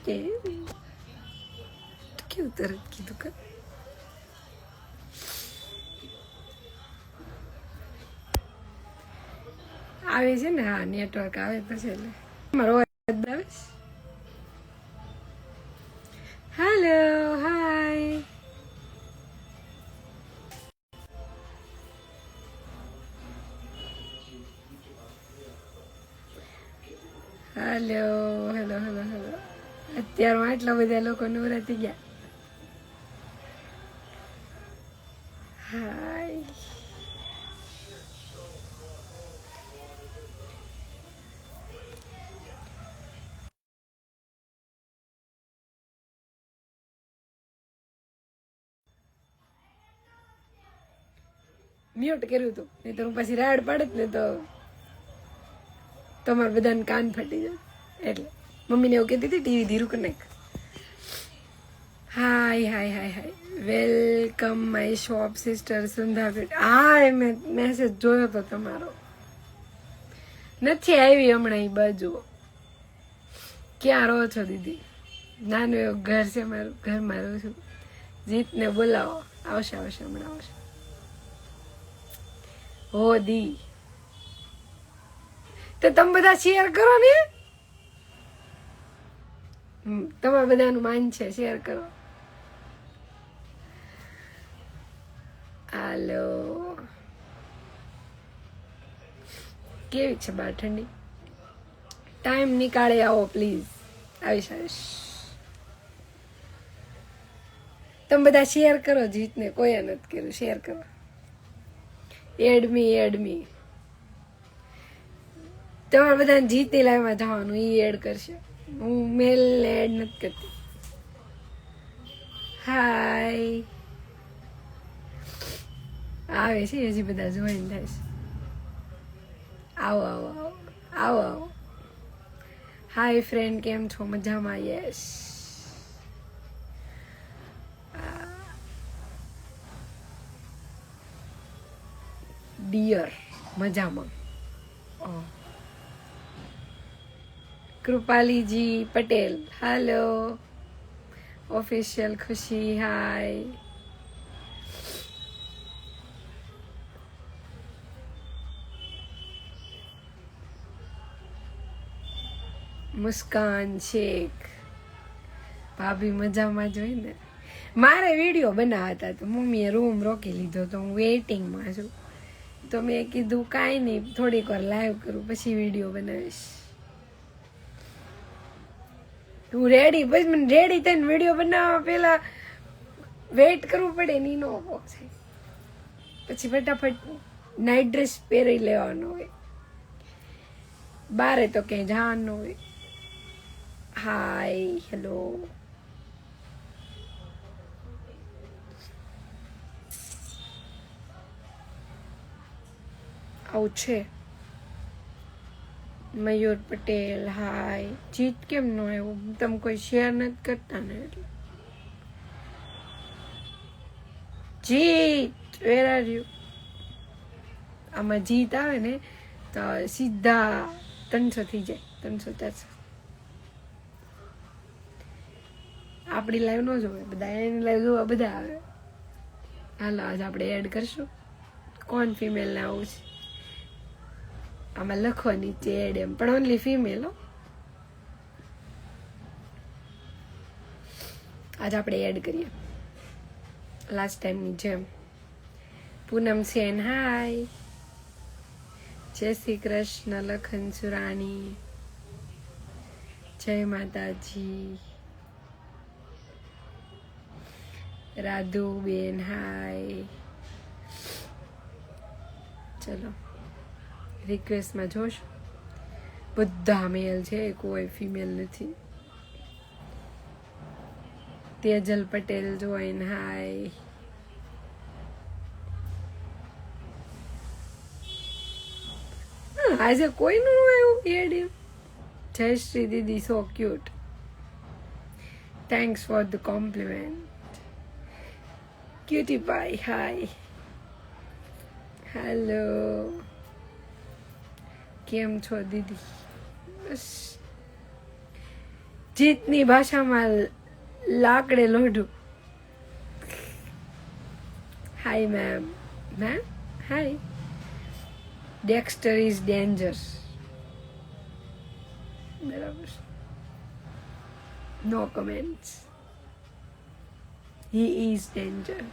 કેવું તરત કીધું કે આવે છે ને? હા, નેટવર્ક આવે તો છે. એટલે મારો અવાજ આવે છે? Hello, hi. Hello, hello, hello, hello. અત્યારમાં એટલા બધા લોકો નવરા થઈ ગયા. હાય. મ્યુટ કર્યું હતું, નહીં તો હું પછી રાડ પાડત ને તો તમારે બધાને કાન ફટી જાય. એટલે મમ્મીને એવું કહેતી હતી ટીવી ધીરું કરી નાખ. હાય હાય હાય હાય, welcome my shop sister Sundha. હા, મેં મેસેજ જોયો તો તમારો. નથી આવી હમણાં એ બાજુ. ક્યાં રહો છો દીદી? નાનું એવું ઘર છે મારું, ઘરમાં રહું છું. જીતને બોલાવો, આવશે આવશે, હમણાં આવશે. હો દી, તો તમે બધા શેર કરો ને. તમારા બધાનું માન છે, શેર કરો. હાલો, કેવી છે બાર ઠંડી? ટાઈમ નીકાળે આવો પ્લીઝ. આવીશ આવીશ. તમે બધા શેર કરો. જીતને કોઈ નથી કર્યું, શેર કરો. એડમી એડમી તમારે બધાને જીતની લાઈવમાં જવાનું, એ એડ કરશે. હું મેલ એડ નથી કરતી. હાય, આવે છે હજી બધા જોઈન થાય છે. આવો આવો આવો આવો આવો. હાય ફ્રેન્ડ, કેમ છો? મજામાં? યસ. ડિયર મજામાં. કૃપાલીજી પટેલ, હેલો. ઓફિશિયલ ખુશી, હાય. મુસ્કાન શેખ, ભાભી મજામાં જ હોય ને. મારે વિડીયો બનાવતા તો મમ્મીએ રૂમ રોકી લીધો તો હું વેઇટિંગમાં છું. તો મેં કીધું કાંઈ નહીં, થોડીક વાર લાઈવ કરું પછી વિડીયો બનાવીશ. હું રેડી, પછી મને રેડી થઈને વિડીયો બનાવવા પેલા વેઇટ કરવું પડે ને, એનો છે. પછી ફટાફટ નાઇટ ડ્રેસ પહેરી લેવાનો હોય. બારે તો ક્યાંય જવાનું હોય. હાય, હેલો. આવું છે. મયુર પટેલ, હાય. જીત કેમ ન આવ્યો? તમે કોઈ શેર નથી કરતા ને એટલે. જીત, વેર આર યુ? આમાં જીત આવે ને તો સીધા 300 થઈ જાય, 300 400. આપણી લાઈવ ન જોવે બધા, એની લાઈવ જોવા બધા આવે. હાલો, આજે આપણે એડ કરશું કોણ ફિમેલ ને આવું છે. આમાં લખો નીચે એડ એમ, પણ ઓનલી ફિમેલ હો. આજે આપણે એડ કરીએ લાસ્ટ ટાઈમની જેમ. પૂનમ સેન, હાય. જય શ્રી કૃષ્ણ લખન સુરાણી, જય માતાજી. રાધુ બેન, હાય. ચલો રિક્વેસ્ટમાં જોશ, બધા મેલ છે, કોઈ ફિમેલ નથી. Tejal Patel join, hi. આજે કોઈનું એવું એડ. જય શ્રી દીદી, so cute. Thanks for the compliment. Cutie pie, hi. Hello, કેમ છો દીદી? બસ જીતની ભાષામાં લાકડે લોઢું. Hi ma'am. Ma'am hi. Dexter is danger. બરાબર. No comments. He is danger.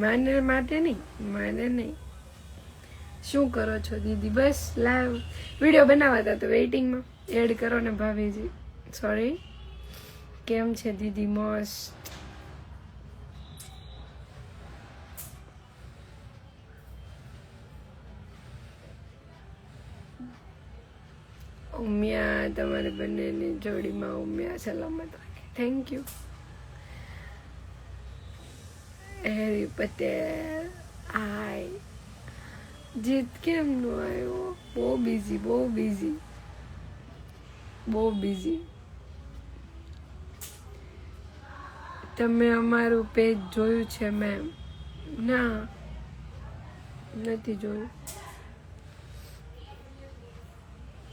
મને માટે નહીં, મને નહીં. શું કરો છો દીદી? બસ લાવ વિડીયો બનાવતા તો વેઇટિંગમાં. એડ કરો ને ભાભીજી. સોરી. કેમ છે દીદી? મસ્ત. ઉમિયા તમારે બંનેની જોડીમાં ઉમિયા સલામત રાખે. Thank you. Harry Patel hi. Jeet કેમ નો આવ્યો? બહુ બિઝી, બહુ બિઝી, બહુ બિઝી. તમે અમારું પેજ જોયું છે મેમ? ના, નથી જોયું.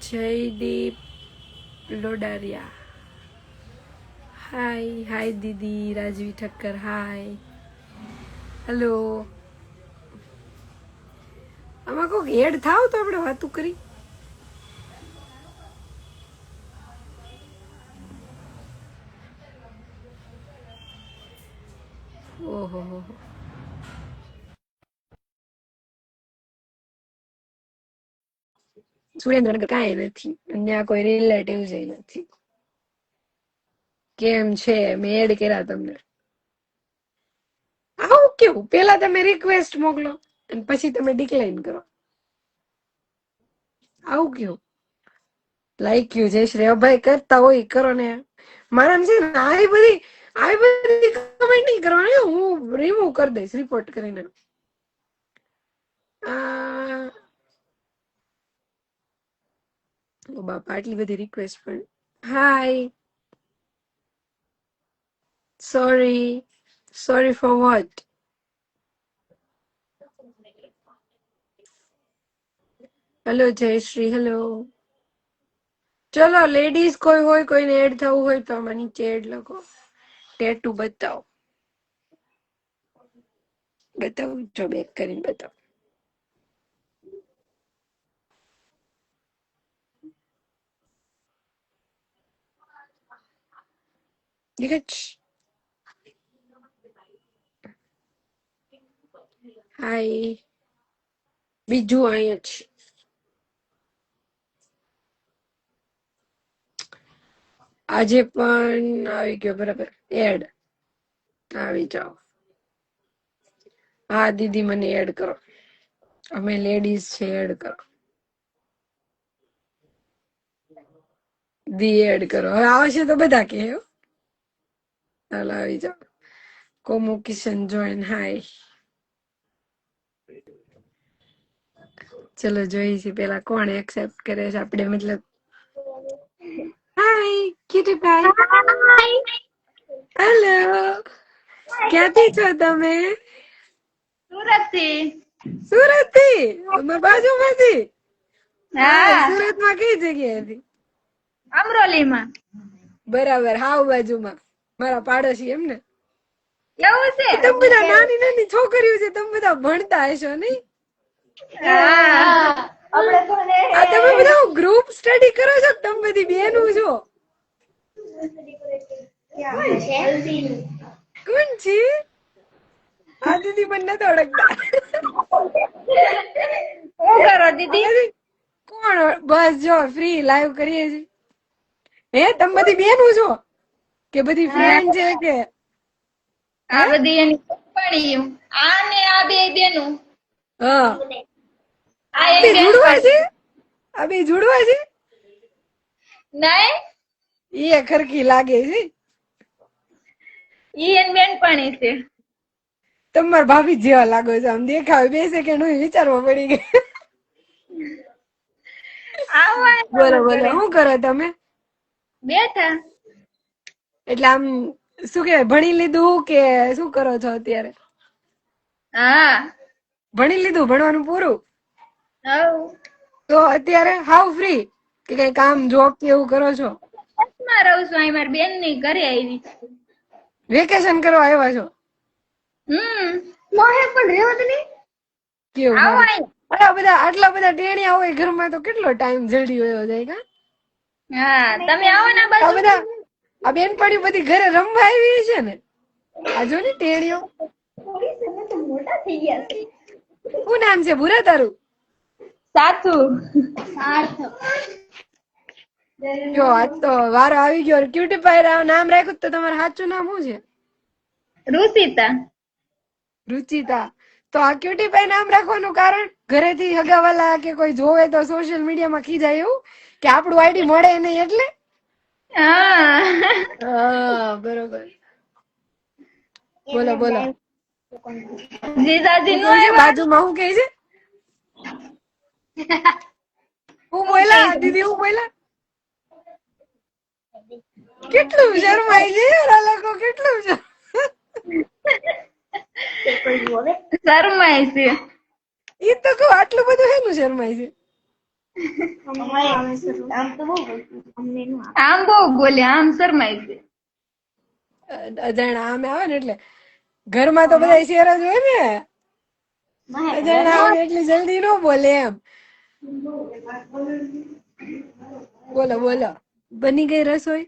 જયદીપ લોડારિયા હાય. હાય દીદી. રાજવી ઠક્કર હાય. હેલો. આમાં કોઈક એડ થાવ તો આપણે વાતું કરી. ઓહો હો. સુરેન્દ્રનગર કાંઈ નથી, ત્યાં કોઈ રિલેટિવ જ નથી. કેમ છે? મેં એડ કર્યા તમને. આવું કેવું? પેલા તમે રિક્વેસ્ટ મોકલો અને પછી તમે ડિક્લાઇન કરો. આવું કેવું? લાઈક યુ જય શ્રી ભાઈ કરતા હોય કરો ને. મારા છે ને આવી બધી કમેન્ટ નહીં કરવાની. હું રિમૂવ કરી દઈશ રિપોર્ટ કરીને. ઓ બાપા, આટલી બધી રિક્વેસ્ટ પણ. Hi. Sorry. Sorry for what? Hello Jayshree. Hello. ચલો લેડીઝ કોઈ હોય, કોઈને એડ થવું હોય તો આમાં નીચે એડ લખો. ટેટુ બતાવો. બતાવું જો બેક કરીને બતાવો. હાય. બીજું અહીંયા છે. આજે પણ આવી ગયો. બરાબર. એડ આવી જાઓ. હા દીદી મને એડ કરો. અમે લેડીઝ છે, એડ કરો. દી એડ કરો. હવે આવશે તો બધા કે ચાલો આવી જાઓ. કોમુ કિશન જોઈન. હાય. ચલો જોઈ છે પેલા કોણ એક્સેપ્ટ કરે છે. આપણે મતલબ હાય કિટીભાઈ. હેલો. ક્યાંથી છો તમે? સુરત થી. સુરત થી? બાજુમાંથી? હા. સુરત માં કઈ જગ્યાએથી? અમરોલીમાં. બરાબર. હાવ બાજુમાં. મારા પાડોશી એમ ને? એવું છે? તમે બધા નાની નાની છોકરીઓ છે, તમે બધા ભણતા હશો નહીં? તમે બધા ગ્રુપ સ્ટડી કરો છો? તમે બધી બેનું છો? કોણ છે આ દીદી? મને નથી ઓળખતા. શું કરો દીદી? કોણ? બસ જો ફ્રી લાઈવ કરીએ છીએ. હે તમે બધી બેનું છો કે બધી ફ્રેન્ડ છે કે? આ બધી એની પણ્યું. આ ને આ બે બેનું. હા. આ આ એક બે બેન જુડવા છે? આ બે જુડવા છે? નહીં, એ ખરખી લાગે છે. ઈ એન બેનપણી છે. તમારા ભાભી જેવા લાગો છો. આમ દેખાવ 2 સેકન્ડ હું વિચારવા પડી ગઈ. બોલો બોલો. શું કરો તમે? બેઠા. એટલે આમ શું કહેવાય, ભણી લીધું કે શું કરો છો અત્યારે? હા. ભણી લીધું? ભણવાનું પૂરું? હવ. તો અત્યારે હાવ ફ્રી? કે કઈ કામ જોબ કે એવું કરો છો? માં રહું છું, અહીં મારી બેન ની ઘરે આવી. વેકેશન કરવા આવ્યા છો? મોહે પણ રેવત નહીં. કેવું આવો સારું. અહીં. આટલા બધા ટેણિયા હોય ઘરમાં તો કેટલો ટાઈમ જલ્દી વયો જાય કા? હા, તમે આવો ને આ બાજુ. બધા આ બેનપણી બધી ઘરે રમવા આવી છે ને? આ જો ને ટેણીઓ. મોટા થઈ ગયા છે. શું નામ છે ભૂરા તારું? સાચું. જો આજ તો વારો આવી ગયો. ક્યુટી પાયરા નામ રાખ્યું તો તમારું સાચું નામ શું છે? રુચિતા. રુચિતા. તો આ ક્યુટી પાઈ નામ રાખવાનું કારણ? ઘરેથી હગાવાલા કે કોઈ જોવે તો સોશિયલ મીડિયામાં ખીજાય એવું કે આપણું આઈડી મળે નહીં એટલે? હા. હા બરોબર. બોલો બોલો. જીજાજી શું નો કહે છે આવ્યા. બાજુમાં? શું કહે છે? હું બોલા દીદી? હું બોલા? કેટલું શરમાય છે આ લોકો, કેટલું શરમાય છે. ઈ તો કહું આટલું બધું હેનું શરમાય છે? આમ બહુ બોલે, આમ શરમાય છે. અજાણા આમે આવે ને એટલે ઘરમાં તો બધા શેર જ હોય ને. અજાણા આવે એટલી જલ્દી નો બોલે એમ. બોલો બોલો. બની ગઈ રસોઈ?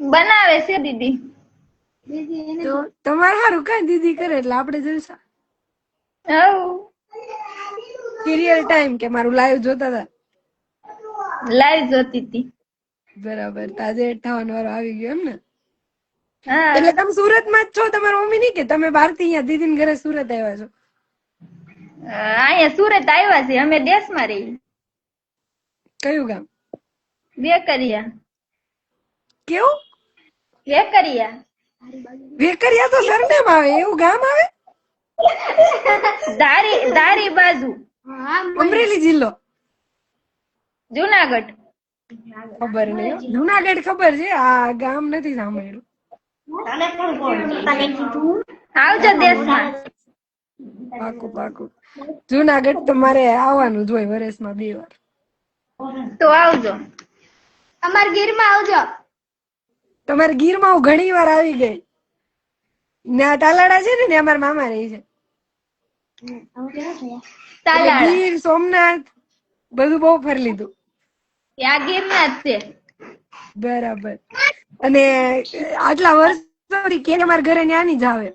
બનાવે છે દીદી. તો તમારે સારું કઈ દીદી કરે એટલે આપણે જલસા. હવ સિરિયલ ટાઈમ કે મારું લાઈવ જોતા હતા? લાઈવ જોતી હતી. બરાબર. તાજે થવાનો વારો આવી ગયો એમ ને? હા. એટલે તમે સુરતમાં જ છો તમારા મમ્મી ની, કે તમે બહારથી અહીંયા દીદીને ઘરે સુરત આવ્યા છો? અહીંયા સુરત આવ્યા છે, અમે દેશમાં રહી. કયું ગામ? વેકરિયા. કેવું? વેકરિયા. વેકરિયા તો સરનેમ આવે, એવું ગામ આવે? દારી બાજુ. અમરેલી જિલ્લો? જુનાગઢ. ખબર નહીં. જુનાગઢ ખબર છે, આ ગામ નથી સાંભળ્યું. આવજો દેશમાં. પાકું પાકું. જુનાગઢ તો મારે આવવાનું જ હોય વર્ષમાં 2 વાર. તો આવજો. અમારા ગીરમાં આવજો. તમારે ગીરમાં હું ઘણી વાર આવી ગઈ. ના તાલાડા છે ને અમારા મામા રહે છે. એટલે ગીર સોમનાથ બધું બહુ ફરી લીધું. ત્યાં ગીરના જ છે. બરાબર. અને આટલા વર્ષોથી કે અમારા ઘરે ન્યાની જ આવે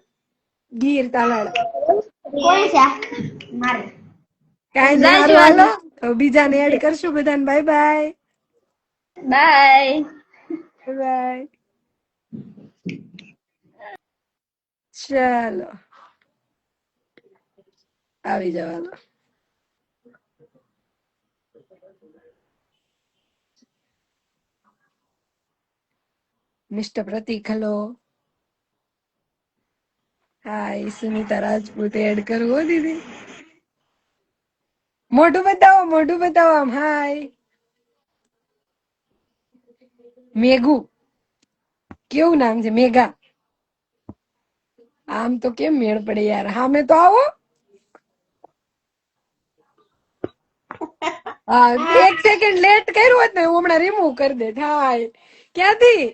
ગીર તાલાડા. કાંઈ નહીં, હારું હાલો. હવે બીજાને એડ કરશું બધાને. Bye bye. બાય. બાય. ચાલો આવી જાવ હાલો. મિસ્ટર પ્રતીક હેલો. હાય સુનિતા રાજપૂત એડ કરું હો દીદી. મોઢું બતાવો, મોઢું બતાવો આમ. હાય મેઘુ. કેવું નામ છે? મેઘા. આમ તો કેમ મેળ પડે યાર, હામે તો આવો. હા 1 સેકન્ડ લેટ કર્યું હોત ને હું હમણાં રિમૂવ કરી દે. હાય ક્યાંથી?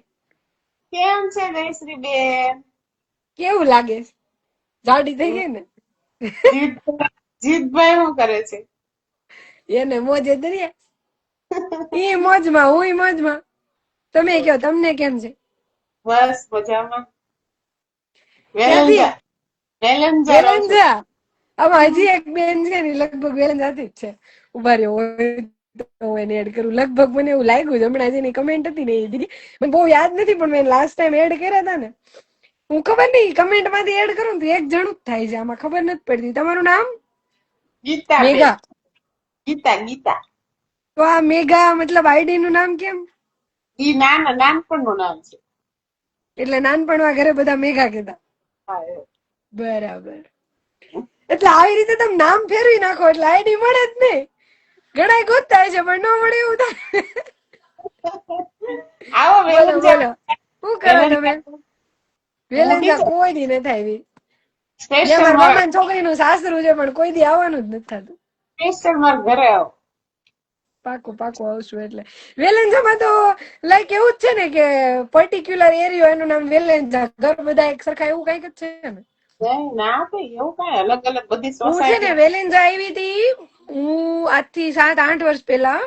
કેમ છે જયશ્રી બેન? કેવું લાગે? જાડી થઈ ગઈ ને? જીતભાઈ શું કરે છે? એને મોજે દરિયા. ઈ મોજમાં, હુંય મોજમાં. તમે કયો, તમને કેમ છે? બસ મજામાં. ક્યાંથી? વેલંજા રહું છું. વેલંજા. આમાં હજી એક બેન છે ને, લગભગ વેલંજાથી જ છે. ઉભા રહ્યો હોય તો હું એને એડ કરું. લગભગ મને એવું લાગ્યું છે હમણાં જેની કમેન્ટ હતી ને એ દીદી, મને બહુ યાદ નથી પણ મેં લાસ્ટ ટાઈમ એડ કર્યા હતા ને, હું ખબર નહીં કમેન્ટ માંથી એડ કરું તો એક જણું જ થાય છે, આમાં ખબર નથી પડતી. તમારું નામ? ગીતા મેઘા. ગીતા ગીતા. તો આ મેઘા મતલબ આઈડી નું નામ કેમ? ઈ નાનપણનું નામ છે. એટલે નાનપણમાં ઘરે બધા મેઘા કહેતા? હા, એવું. બરાબર. એટલે આવી રીતે તમે નામ ફેરવી નાખો એટલે આઈડી મળે જ નહીં. ઘણા ગોતતા છે પણ ન મળે એવું થાય. આવો બોલો વેલંજા. બોલો, શું કરો તમે? વેલંજા કોઈ દી નથી આવી. સ્પેશિયલ મારા મારા મામા છોકરી નું સાસરું છે પણ કોઈ દી આવવાનું જ નથી થતું. સ્પેશિયલ મારા ઘરે આવો. પાકું પાકું આવશું. એટલે વેલેન્જામાં તો લાઈક એવું જ છે ને કે પર્ટિક્યુલર એરિયો એનું નામ વેલેન્જા, ઘર બધા એક સરખા એવું કઈક જ છે ને. નહીં, ના ભાઈ એવું કઈ અલગ અલગ બધી હું છે ને સોસાયટી. વેલેન્જા આવી હતી, હું આજથી 7-8 વર્ષ પહેલા,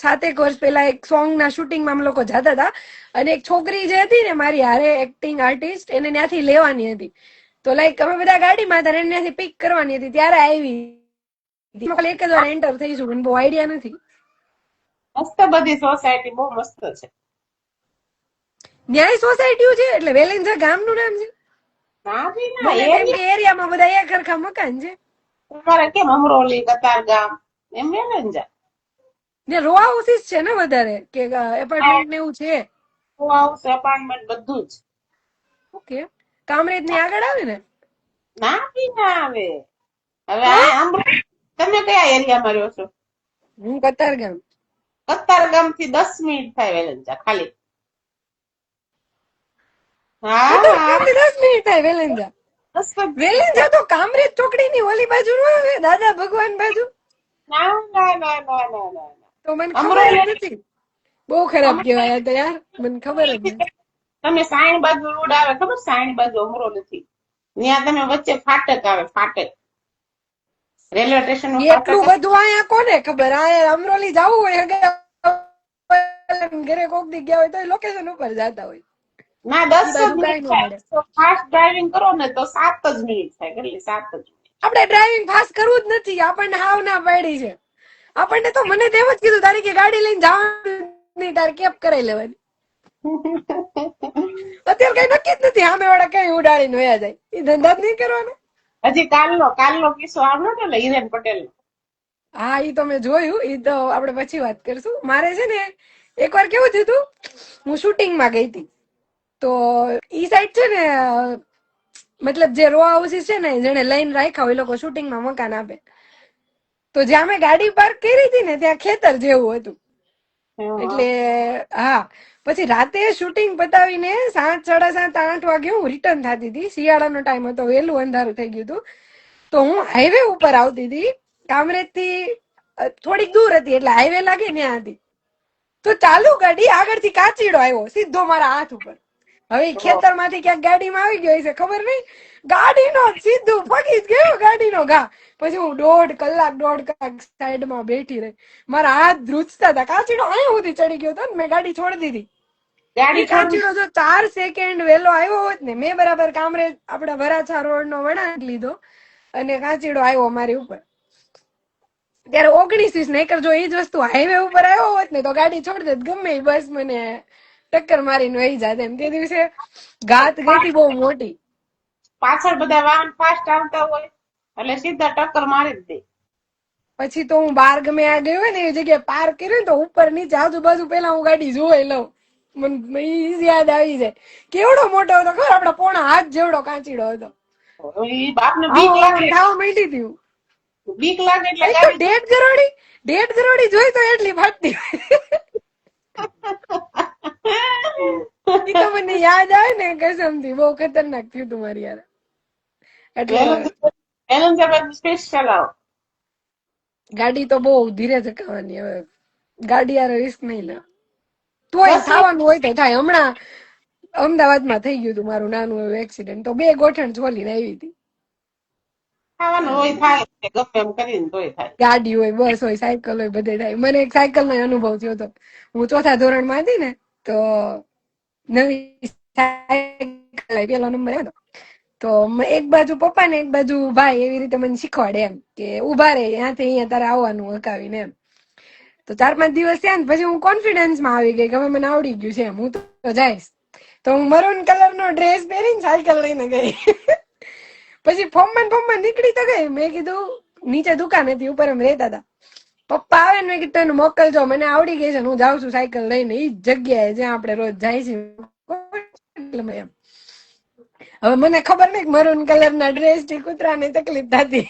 7-1 વર્ષ પહેલા એક સોંગ ના શૂટિંગમાં અમે લોકો જતા હતા, અને એક છોકરી જે હતી ને મારી હારે એક્ટિંગ આર્ટિસ્ટ, એને ત્યાંથી લેવાની હતી. તો લાઈક અમે બધા ગાડીમાં હતા, એને ત્યાંથી પિક કરવાની હતી, ત્યારે આવી. ખાલી એક જ વાર એન્ટર થઈશું, મને બહુ આઈડિયા નથી. મસ્ત બધી સોસાયટી બહુ મસ્ત છે. ન્યાય સોસાયટીઓ છે એટલે વેલેન્જા ગામનું નામ છે. ના ભાઈ ના, મને એમ કે એરિયામાં બધા એક સરખા મકાન છે. તમારે કેમ અમરોલી, કતારગામ એમ વેલેન્જા. ને રો હાઉસીસ છે ને વધારે, કે એપાર્ટમેન્ટ ને એવું છે. હાઉસ, એપાર્ટમેન્ટ બધું જ. ઓકે, કામરેજ ની આગળ આવે ને. ના ભાઈ ના આવે. હવે આ તમે કયા એરિયામાં રહ્યો છો? હું કતારગામ. કતારગામ થી 10 મિનિટ થાય વેલેન્જા ખાલી. હા કતારગામ હા, થી 10 મિનિટ થાય વેલેન્જા. 10 જ મિનિટ વેલેન્જા થાય. તો કામરેજ ચોકડી ની ઓલી બાજુ નો આવે, દાદા ભગવાન બાજુ. ના ના ના ના ના ના. તો મને ખબર જ અમરોલી નથી. બહુ ખરાબ કહેવાય આ તો યાર, મને ખબર જ નથી. તમે સાઈન બાજુ રોડ આવે ખબર? સાઈન બાજુ અમરોલી થી ત્યાં તમે વચ્ચે ફાટક આવે, ફાટક રેલવે સ્ટેશન નું ફાટક એટલું આવે. બધું આયા કોને ખબર, આયા અમરોલી જવું હોય ઘરે કોક દી ગયા હોય તો લોકેશન ઉપર જતા હોય. ના, ઈ 10 જ બાજુ કઈ મિનિટ ન થાય. મળે. તો ફાસ્ટ ડ્રાઇવિંગ કરો ને તો 7 જ મિનિટ થાય, કેટલી 7 જ મિનિટ. આપણે ડ્રાઇવિંગ ફાસ્ટ કરવું જ નથી, આપણને હાવ ના પાડી છે. આપણને તો મને તેમ જ કીધું, તારી કે ગાડી લઈને જવાની, તારે કેપ કરાવી લેવાની. અત્યારે કઈ નક્કી જ નથી, સામે વાળા કઈ ઉડાડીને વયા જાય, એ ધંધા જ નહીં કરવાના. હજી કાલનો કિસ્સો આવ્યો ને એટલે હિરેન પટેલ નો. હા, ઈ તો મેં જોયું, ઈ તો આપણે પછી વાત કરશું. મારે છે ને એકવાર કેવું થયું હતું, હું શૂટિંગમાં ગઈ હતી, તો ઈ સાઈડ છે ને મતલબ જે રો હાઉસીસ છે ને જેને લઈને રાખ્યા હોય, એ લોકો શૂટિંગમાં મકાન આપે. તો જ્યાં મેં ગાડી પાર્ક કરી હતી ને ત્યાં ખેતર જેવું હતું. એટલે હા, પછી રાતે શૂટિંગ પતાવીને 7, 7:30, 8 વાગે હું રિટર્ન થતી હતી. શિયાળાનો ટાઈમ હતો, વહેલું અંધારું થઈ ગયું હતું. તો હું હાઈવે ઉપર આવતી હતી, કામરેજ થી થોડીક દૂર હતી, એટલે હાઈવે લાગે ત્યાં હતી. તો ચાલુ ગાડી આગળથી કાચીડો આવ્યો સીધો મારા હાથ ઉપર. હવે ખેતર માંથી ક્યાંક ગાડીમાં આવી ગયો છે ખબર નહીં, ગાડીનો સીધું ફગી જ ગયો ગાડીનો ઘા. પછી હું 1.5 કલાક સાઈડમાં બેઠી રહી, મારા હાથ ધ્રુજતા હતા. કાચીડો અહીંયા સુધી ચડી ગયો હતો ને મેં ગાડી છોડી દીધી. ગાડી ઈ છોડી. કાચીડો જો 4 સેકન્ડ વેલો આવ્યો હોત ને, મેં બરાબર કામરેજ આપડા વરાછા રોડ નો વળાંક લીધો અને કાચીડો આવ્યો મારી ઉપર. ત્યારે 19 નહીતર જો એ જ વસ્તુ હાઈવે ઉપર આવ્યો હોત ને તો ગાડી છોડી દેત, ગમે એ બસ મને ટક્કર મારીને વહી જાત એમ. તે દિવસે ઘાત ગઈ હતી બહુ મોટી. પાછળ બધા વાહન ફાસ્ટ આવતા હોય એટલે સીધા ટક્કર મારી જ દે. પછી તો હું બહાર ગમે આ ગયો હોય ને એ જગ્યાએ પાર્ક કર્યું ને તો ઉપર નીચે આજુબાજુ પેલા હું ગાડી જોઈ લઉં, મને ઈ યાદ આવી જાય. કેવડો મોટો હતો ખબર, આપડા પોણા હાથ જેવડો કાચીડો હતો. ઈ બાપને બીક આવો લાગે, ખાવા માંડી હતી હું. બીક લાગે એટલે એક તો ગાડી. 1.5 કરોડ જોઈ તો એટલી ફાટતી ઈ તો મને યાદ આવે ને કસમથી, બહુ ખતરનાક થયું તું મારી યાર. એટલે વેલેન્જા સ્પેસ ચલાવો. ગાડી તો બહુ ધીરે ચકાવવાની. હવે ગાડી યાર રિસ્ક નહીં લે, તોય 10 મિનિટ થવાનું હોય તો થાય. હમણાં અમદાવાદમાં થઈ ગયું હતું મારું નાનું એવું એક્સિડન્ટ, તો 2 ગોઠણ છોલીને આવી હતી. ખાવાનું હોય થાય, ગમે એમ કરીને તોય થાય. ગાડી હોય, બસ હોય, સાયકલ હોય, બધે થાય. મને એક સાયકલ નો અનુભવ થયો હતો. હું 4થા ધોરણમાં હતી ને, તો નવી સાયકલ પેલો નંબર આવ્યો. તો એક બાજુ પપ્પા ને એક બાજુ ભાઈ, એવી રીતે મને શીખવાડે એમ કે ઉભા રે, ત્યાંથી અહીંયા તારે આવવાનું હકાવીને એમ. તો 4-5 દિવસ થયા ને પછી હું કોન્ફિડન્સમાં આવી ગઈ કે હવે મને આવડી ગયું છે એમ, હું તો જઈશ. તો હું મરૂન કલર નો ડ્રેસ પહેરીને સાયકલ લઈને ગઈ. પછી ફોર્મમાં નીકળી તો ગઈ. મેં કીધું નીચે દુકાન હતી, ઉપર અમે રહેતા હતા. પપ્પા આવે ને મેં કીધું એને મોકલજો, મને આવડી ગઈ છે, હું જાઉં છું સાયકલ લઈને ઈ જગ્યાએ જ્યાં આપણે રોજ જાય છે. એમ હવે મને ખબર નહીં મરૂન કલર ના ડ્રેસ થી કૂતરાને તકલીફ થતી.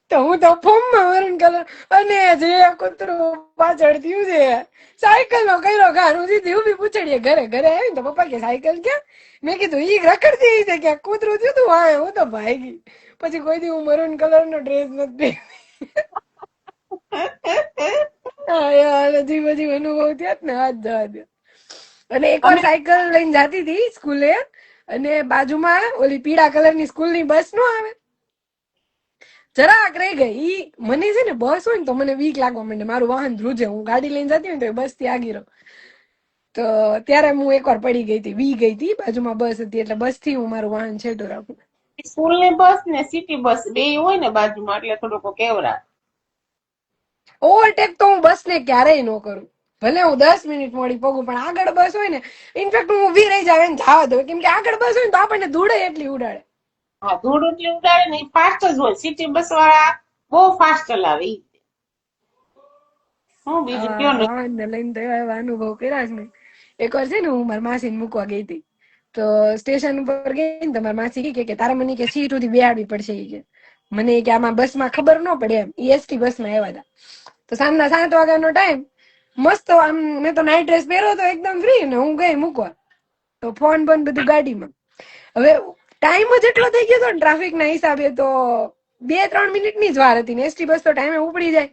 તો હું તો ફોર્મમાં મરૂન કલર, અને જે કૂતરું પાછળ થયું છે, સાયકલ નો કર્યો ઘાર. હું સીધી ઉભી પૂછડીએ ઘરે આવી તો પપ્પા કે સાયકલ ક્યાં? મેં કીધું ઈ રખડતી છે ક્યાં, કૂતરું થયું તું હા. હું તો ભાગી. પછી કોઈ દી હું મરૂન કલર નો ડ્રેસ નથી. હા યાર, અજીબ અજીબ અનુભવ થયા જ ને, હાથ જવા દે. અને એકવાર અમે સાયકલ લઈને જાતી હતી સ્કૂલે, અને બાજુમાં ઓલી પીળા કલરની સ્કૂલની બસ નો આવે, જરાક રહી ગઈ. ઈ મને છે ને બસ હોય ને તો મને બીક લાગવા માંડે, મારું વાહન ધ્રુજે, હું ગાડી લઈને જતી હોય ને તો બસ થી આગી રહું. તો ત્યારે હું એકવાર પડી ગઈ હતી, બી ગઈ હતી, બાજુમાં બસ હતી એટલે બસ થી હું મારું વાહન છેટું રાખું. સ્કૂલની બસ ને સિટી બસ બે હોય ને બાજુમાં એટલે થોડુંક કેવરા. ઓવરટેક તો હું બસ ને ક્યારેય ન કરું, ભલે હું 10 મિનિટ મોડી પગું, પણ આગળ બસ હોય ને, ઇનફેક્ટ હું ઊભી રહી જાવ એને જવા દઉં, કેમ કે આગળ બસ હોય ને તો આપણને ધૂળે એટલી ઉડાડે. હા ધૂળ એટલી ઉડાડે ને ફાસ્ટ જ હોય સિટી બસ વાળા બહુ ફાસ્ટ ચલાવે ઈ. હું બીજું કયો ને વાહન ને લઈને તો એવા અનુભવ કર્યા છે ને. એકવાર છે ને હું મારી માસીને મૂકવા ગઈ હતી, તો સ્ટેશન ઉપર ગઈ ને તો મારી માસી કે તારા મને કે સીટ સુધી બેહાડવી પડશે, ઈ કે મને કે આમાં બસ માં ખબર ન પડે એમ, એસટી બસ માં આવ્યા હતા. તો સાંજના 7 વાગ્યાનો ટાઈમ, મસ્ત આમ મેં તો નાઇટ ડ્રેસ પહેર્યો તો એકદમ ફ્રી, ને હું ગઈ મૂકવા, તો ફોન બંધ બધું ગાડીમાં. હવે ટાઈમ જ એટલો થઈ ગયો હતો ને ટ્રાફિક ના હિસાબે, તો 2-3 મિનિટની જ વાર હતી ને એસટી બસ તો ટાઈમે ઉપડી જાય.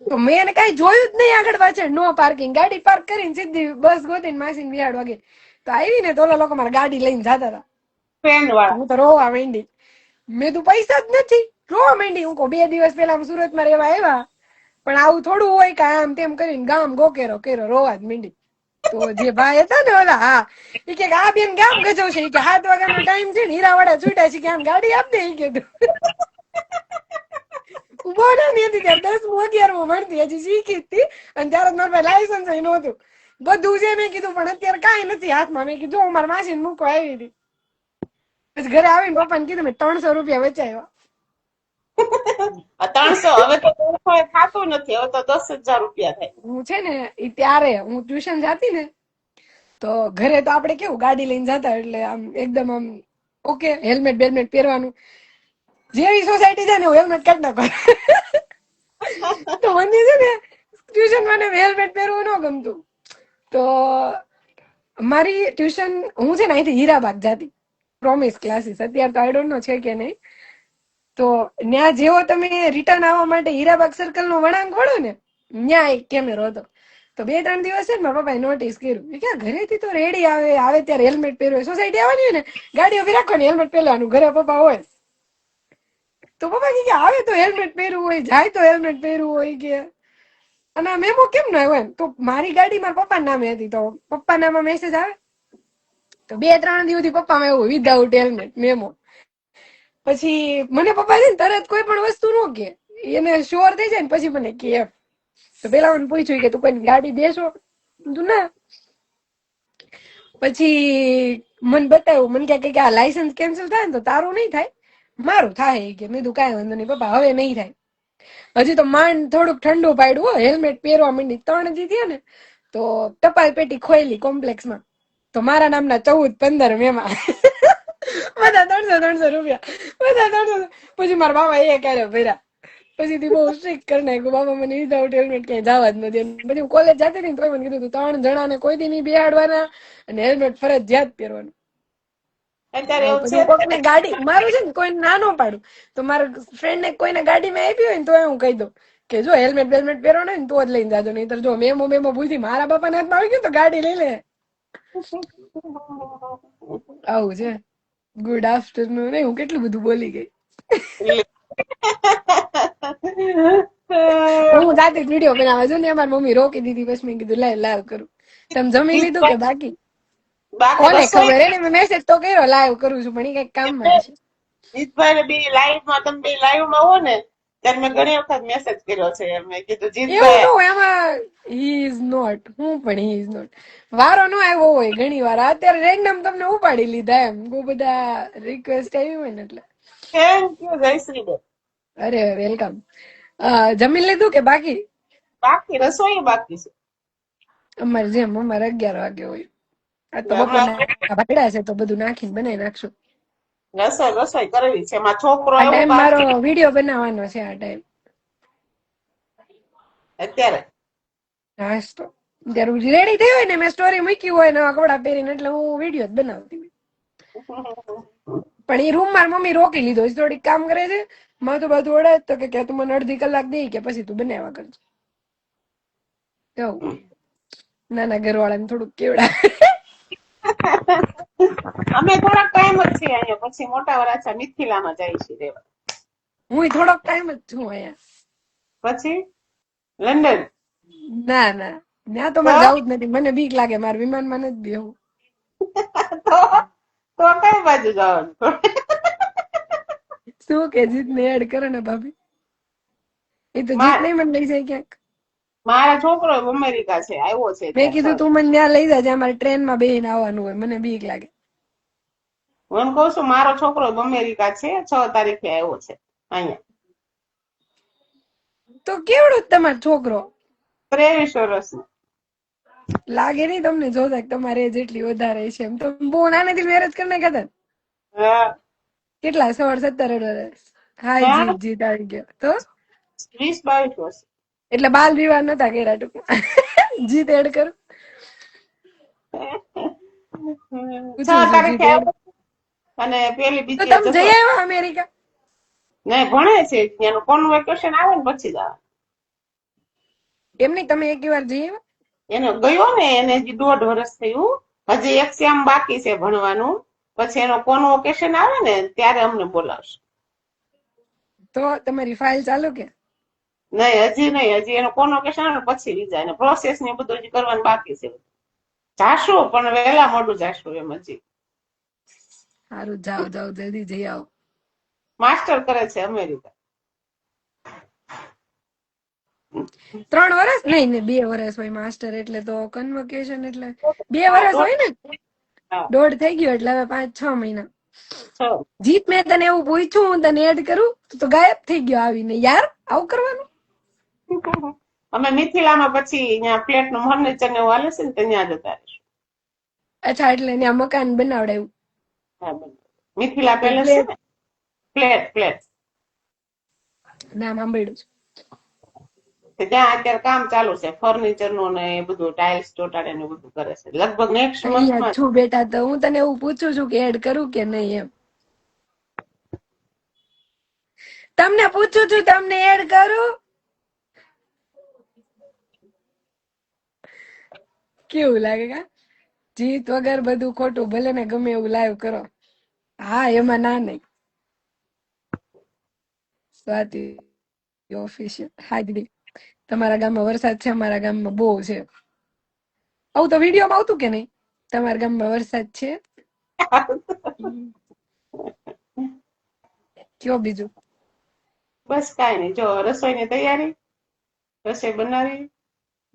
તો મેં એને કઈ જોયું જ નહીં આગળ પાછળ, નો પાર્કિંગ, ગાડી પાર્ક કરીને સીધી બસ ગોતીને માસીને બિહાડવા ગઈ. તો આવી ને તો ઓલા લોકો મારા ગાડી લઈને જતા હતા, ટ્રેન તો વાળા હું તો રોવા માંડી. મેં તું પૈસા જ નથી, રોવા માંડી. હું 2 દિવસ પહેલા સુરતમાં રહેવા આવ્યા, પણ આવું થોડું હોય કે આમ તેમ કરીને ગામ ગોકેરો કેરો, રોવા જ માંડી. તો જે ભાઈ હતા ને ઓલા, હા, ઈ કે આ બેન ગામ ગજવશે, ઈ કે 7 વાગ્યાનો ટાઈમ છે ને, હીરાવાડા છૂટ્યા છે, કે આમ ગાડી આપ દે, ઈ કે તું ઉભો નાની હતી ત્યારે 10મું 11મું ભણતી, હજી શીખી જ હતી, અને ત્યારે મારા પાસે લાયસન્સ નહોતું. બધું છે મેં કીધું, પણ અત્યારે કાંઈ નથી હાથમાં. મેં કીધું હું મારા માસીને મૂકવા આવી હતી. પછી ઘરે આવીને પપ્પાને કીધું, મેં 300 રૂપિયા બચાવ્યા. 300 હવે તો 300 થતું નથી, હવે તો 10,000 રૂપિયા થાય. હું છે ને ઈ ત્યારે હું ટ્યુશન જાતી ને, તો ઘરે તો આપણે કેવું ગાડી લઈને જતા, એટલે આમ એકદમ આમ ઓકે, હેલ્મેટ બેલ્મેટ પહેરવાનું. જેવી સોસાયટી છે ને હું હેલ્મેટ કાઢી નાખું. તો મને છે ને ટ્યુશન મને હેલ્મેટ પહેરવું ન ગમતું. તો મારી ટ્યુશન, હું છે ને અહીંથી હીરાબાગ જાતી, પ્રોમિસ ક્લાસીસ, અત્યારે તો આઈ ડોન્ટ નો છે કે નહીં. તો ત્યાં જેવો તમે રિટર્ન આવવા માટે હીરાબાગ સર્કલ નો વળાંક વળો ને, ત્યાં એક કેમેરો હતો. તો 2-3 દિવસ છે ને મારા પપ્પાએ નોટિસ કર્યું, કે ઘરેથી તો રેડી આવે ત્યારે હેલ્મેટ પહેર્યું, સોસાયટી આવવાની હોય ને ગાડી ઉભી રાખવાની, હેલ્મેટ પહેરવાનું, ઘરે પપ્પા હોય. તો પપ્પા કે આવે તો હેલ્મેટ પહેરવું હોય, જાય તો હેલ્મેટ પહેરવું હોય, કે અને આ મેમો કેમ ના આવ્યો એમ. તો મારી ગાડી મારા પપ્પા નામે હતી, તો પપ્પા નામે મેસેજ આવે. તો 2-3 દિવસ થી પપ્પામાં એવું વિધાઉટ હેલ્મેટ મેમો. પછી મને પપ્પા છે ને તરત કોઈ પણ વસ્તુ નો કે, એને શ્યોર થઈ જાય ને પછી મને કે એમ. તો પેલા મને પૂછ્યું કે તું કોઈ ગાડી દેશો, તું ના. પછી મને બતાવ્યું, મને કે આ લાયસન્સ કેન્સલ થાય ને તો તારું નહીં થાય, મારું થાય, કે મેં તું કાંઈ વાંધો નહીં પપ્પા, હવે નહીં થાય. હજી તો માંડ થોડુંક ઠંડુ પાડ્યું, હેલ્મેટ પહેરવા માંડી 3 દી થયા ને, તો ટપાલ પેટી ખોઈલી કોમ્પ્લેક્સમાં, તો મારા નામના 14-15 મેમાં. બધા 300 રૂપિયા, બધા 300. પછી મારા બાબા એ ક્યારે ભર્યા. પછી બહુ સ્ટ્રિક્ટ કરી નાખ્યું, બાબા મને વિધાઉટ હેલ્મેટ ક્યાંય જવા જ નથી. પછી હું કોલેજ જતી હતી ને તો મને કીધું 3 જણાને કોઈ દી નહીં બેહાડવાના, અને હેલ્મેટ ફરજિયાત પહેરવાનું. અત્યારે એવું પછી છે હું કોકને ગાડી, મારું છે ને કોઈ નાનો પાડું, તો મારા ફ્રેન્ડ ને કોઈને ગાડીમાં આપી હોય ને તો હું કહી દઉં કે જો હેલ્મેટ બેલ્મેટ પહેરો ને તો જ લઈને જાજો, નહીં જો મેમો ભૂલથી મારા બાપાના હાથમાં આવી ગયું તો ગાડી લઈ લે. આવું છે. Good afternoon. નહીં, હું કેટલું બધું બોલી ગઈ. હું જાતે વિડીયો બનાવવા જો ને, અમારી મમ્મી રોકી દીધી, પછી મેં કીધું લાઈવ કરું. તમે જમી લીધું કે બાકી? બાકી કોને રસોઈ ખબર, એને મેં મેસેજ તો કર્યો લાઈવ કરું છું, પણ એ કઈક કામમાં હશે. જીતભાઈ બે લાઈવ માં, તમે બે લાઈવ માં હો ને ત્યારે મેં ઘણી વખત મેસેજ કર્યો છે, મેં કીધું એવું જીતભાઈ ન હોય એમાં, હી ઇઝ નોટ, હું પણ હી ઇઝ નોટ, વારો ન આવ્યો હોય ઘણી વાર. અત્યારે રેન્ડમ તમને ઉપાડી લીધા એમ, બહુ બધા રિક્વેસ્ટ આવી હોય ને એટલે. થેન્ક યુ જયશ્રી બેન. અરે વેલકમ. જમી લીધું કે બાકી? બાકી રસોઈ બાકી છે. અમારે જેમ, અમારે 11 વાગે હોય. આ તો હમણાં બપોરના ભાગડા છે તો બધું નાખીને બનાવી નાખશું. રસોઈ કરવી છે, એમાં છોકરો આ એવું ટાઈમ મારો વિડીયો બનાવવાનો છે, આ ટાઈમ અત્યારે હાસ તો ત્યારે રેડી થઈ હોય ને, મેં સ્ટોરી મૂકી હોય નવા કપડા પહેરીને, એટલે હું વિડીયો જ બનાવતી હોય. પણ એ રૂમ મારી મમ્મી રોકી લીધો, થોડીક કામ કરે છે, માં તો બધું ઓળે તો કે તું મને અડધી કલાક દે કે પછી તું બનાવ્યા કરજો એવું નાના ઘરવાળાને થોડુંક કેવડા અમે થોડાક ટાઈમ જ છીએ અહીંયા, પછી મોટા વરાછા મિથિલામાં જાય છે રહેવા. હું થોડોક ટાઈમ જ છું અહીંયા પછી લંડન. ના ના ત્યાં તો મારે જવું જ નથી મને બીક લાગે મારે વિમાનમાં નથી બેહવું તો તો કઈ બાજુ જવાનું? શું કે જીતને એડ કરો ને ભાભી એ તો જીત મા- નહીં મને લઈ જાય ક્યાંક મારા છોકરો અમેરિકા છે, આવ્યો છે મેં ત્યાં કીધું તું મને ત્યાં લઈ જા જ્યાં મારે ટ્રેનમાં બેહીને આવવાનું હોય મને બીક લાગે હું એમ કઉ છું મારો છોકરો અમેરિકા છે, 6 તારીખે આવ્યો છે અહીંયા. તો કેવડો જ તમારો છોકરો 23 વર્ષનો. લાગે નહીં તમને જોતા કે તમારે જેટલી વધારે છે એમ તો બહુ નાનેથી મેરેજ કરી નાખ્યા હતા ને? હા, કેટલા 16-17 વર્ષ હાય હા, જીત જીત આવી ગયો તો 20-22 વર્ષ. એટલે બાલ વિવાહ નતા કર્યા ટૂંકમાં જીત એડ કરું 6 તારીખે જીત આવ્યો અને પેલી તો બીજી તમે જતો. જઈ આવ્યા અમેરિકા નહીં, ભણે છે ત્યાંનું કોન્વોકેશન આવે ને પછી જ આવે. એમ નહીં તમે એક વાર જઈ આવ્યા એને ગયો ને એને હજી 1.5 વર્ષ થયું, હજી એક સેમ બાકી છે ભણવાનું, પછી એનો કોન્વોકેશન આવે ને ત્યારે અમને બોલાવશે. તો તમારી ફાઇલ ચાલુ કે નહીં, હજી એનો કોન્વોકેશન આવે ને પછી વિઝા ને પ્રોસેસ ને બધું હજી કરવાનું બાકી છે. જાશું પણ વહેલા મોડું જાશું એમ. હજી સારું જાઓ જાઓ જલ્દી જઈ આવો માસ્ટર કરે છે અમેરિકા. 3 વર્ષ નહીં ને 2 વર્ષ હોય માસ્ટર એટલે તો કન્વોકેશન એટલે 2 વર્ષ હોય ને હા, 1.5 થઈ ગયો એટલે હવે 5-6 મહિના 6. જીત મેં તને એવું પૂછ્યું હું તને એડ કરું તો ગાયબ થઈ ગયો આવીને યાર આવું કરવાનું અમે મિથિલામાં પછી ત્યાં ફ્લેટ નું ફર્નિચર ને એવું હાલે છે ને ત્યાં જતા રહીશું. અચ્છા એટલે ત્યાં મકાન બનાવડાયું હા, બરાબર. મિથિલા પેલેસ છે ને, ફ્લેટ નામ સાંભળ્યું છે ત્યાં અત્યારે કામ ચાલુ છે ફર્નિચર નું ને એ બધું, ટાઇલ્સ ચોટાડે ને બધું કરે છે. લગભગ નેક્સ્ટ અહીંયા મંથમાં. છું બેટા તો હું તને એવું પૂછું છું કે એડ કરું કે નહીં એમ તમને પૂછું છું તમને એડ કરું કેવું લાગે કા જીત વગર બધું ખોટું ભલે ને ગમે એવું લાઈવ કરો હા એમાં ના નહીં સ્વાતિ ઓફિશિયલ હા દીદી તમારા ગામમાં વરસાદ છે અમારા ગામમાં બહુ છે આવું તો વિડીયોમાં આવતું કે નહીં તમારા ગામમાં વરસાદ છે કયો બીજું બસ કાંઈ નહીં, જો રસોઈની તૈયારી, રસોઈ બનાવી.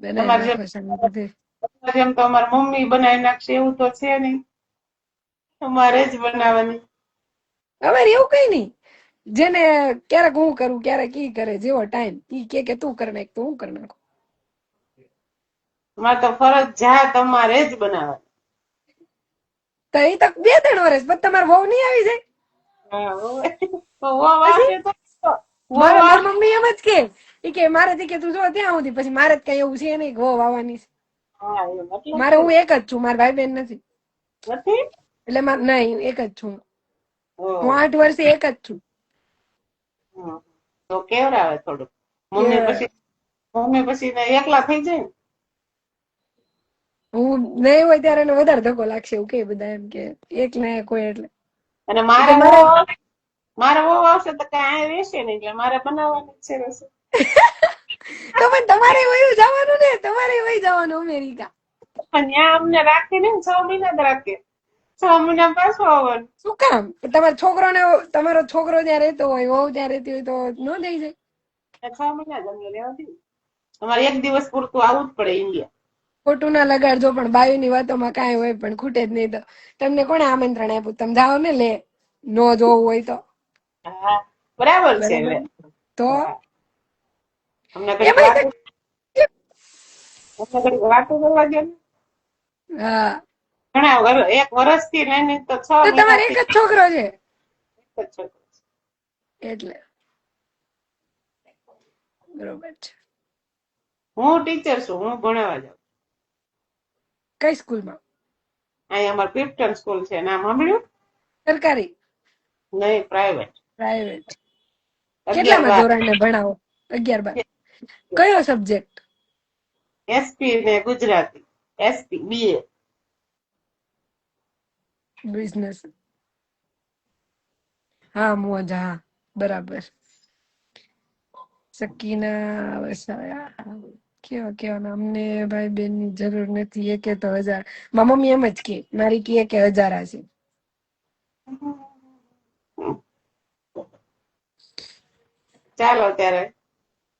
બનાવી તમારે જેમ નાખો શાંતિથી જેમ તો અમારી મમ્મી બનાવી નાખશે એવું તો છે નહીં, અમારે જ બનાવવાની. અમારે એવું કઈ નહીં જેને ક્યારેક હું કરું ક્યારેક ઈ કરે જેવો ટાઈમ ઈ કે તું કરી નાખ તો હું કરી નાખું અમારે તો ફરજિયાત તમારે જ બનાવવાની. તો એ તો 2-3 વર્ષ પછી તમારે વહુ નહીં આવી જાય હા, હોવે. તો વહુ આવશે તો વહુ મારા આવશે. મમ્મી એમ જ કે ઈ કે મારેથી કે તું જો ત્યાં સુધી પછી મારે જ કઈ એવું છે નહીં કે વહુ આવવાની છે હા, એમ એટલે મારે હું એક જ છું મારા ભાઈ બહેન નથી નથી. એટલે મારે નહીં એક જ છું ઓહ, હું 8 વર્ષે એક જ છું હમ. તો કેવડાવે થોડુંક. મમ્મી પછી ને એકલા થઈ જાય ને. હું નહીં હોય ત્યારે એને વધારે ધક્કો લાગશે એવું કે બધા એમ કે એક ને એક હોય એટલે અને મારે વહુ આવશે તો કઈ અહીંયા રહેશે નહીં એટલે મારે બનાવવાની જ છે રસોઈ. તો પણ તમારે વયું જવાનું ને તમારે વહી જવાનું અમેરિકા પણ ત્યાં અમને રાખે ને 6 મહિના જ રાખે, 6 મહિના પાછું આવવાનું. શું કામ તમારો છોકરો ત્યાં રહેતો હોય વહુ ત્યાં રહેતી હોય તો ન થઈ જાય 6 મહિના જ અમને રહેવા દીધું. અમારે એક દિવસ પૂરતું આવવું જ પડે ઇન્ડિયા. ખોટું ના લગાડજો પણ બાયુની વાતોમાં કાંઈ હોય પણ ખૂટે જ નહીં તો તમને કોણે આમંત્રણ આપ્યું તમે જાઓ ને લે નો જોવું હોય તો હા, બરાબર છે. બરાબર લે. તો હા. અમને ઘડીક એમાં વાતો કરવા દે ને. હા એક વર્ષથી લઈને તો 6 તો તમારે મહિના એક જ છોકરો છે એક જ છોકરો છે. એટલે બરોબર છે હું ટીચર છું, હું ભણાવવા જાઉં. કઈ સ્કૂલમાં અહીંયા અમારે ક્રિપ્ટન સ્કૂલ છે, નામ સાંભળ્યું? સરકારી નહીં, પ્રાઇવેટ. પ્રાઇવેટ કેટલામાં 11-12 ધોરણને ભણાવો? 11-12. કયો સબ્જેક્ટ? એસપી ને ગુજરાતી, એસપી બીએ. બિઝનેસ. હા મોજ, હા બરાબર. સકીના વસાયા. કેવા અમને ભાઈ બેન ની જરૂર નથી, એકે તો 1000. મારી મમ્મી એમ જ કે, મારી કે 1000 હશે. ચાલો ત્યારે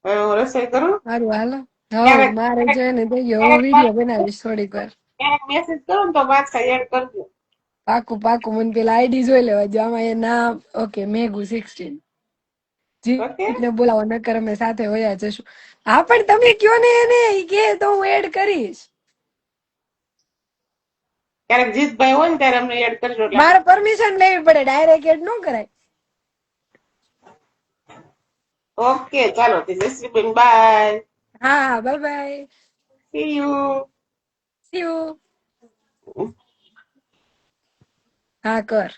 હવે હું રસોઈ કરું. સારું હાલો. ક્યારેક મારે ક્યારેક છે ને થઈ ગયો, હું ક્યારેક વિડીયો બનાવીશ થોડીક વાર. ક્યારેક મેસેજ કરું ને તો પાછા એડ કરજો. પાકું પાકું, મને પેલા આઈડી જોઈ લેવા જો, આમાં એ નામ ઓકે મેઘુ 16 જી, ઓકે, એટલે બોલાવો નકર અમે સાથે વયા જશું. હા પણ તમે કયો ને એને, ઈ કે તો હું એડ કરીશ. ક્યારેક જીતભાઈ હોય ને ત્યારે અમને એડ કરજો એટલે મારે પરમિશન લેવી પડે, ડાયરેક્ટ એડ ન કરાય. ઓકે ચાલો જયશ્રીબેન બાય. હા હા, bye bye. C you. C you. હા કર.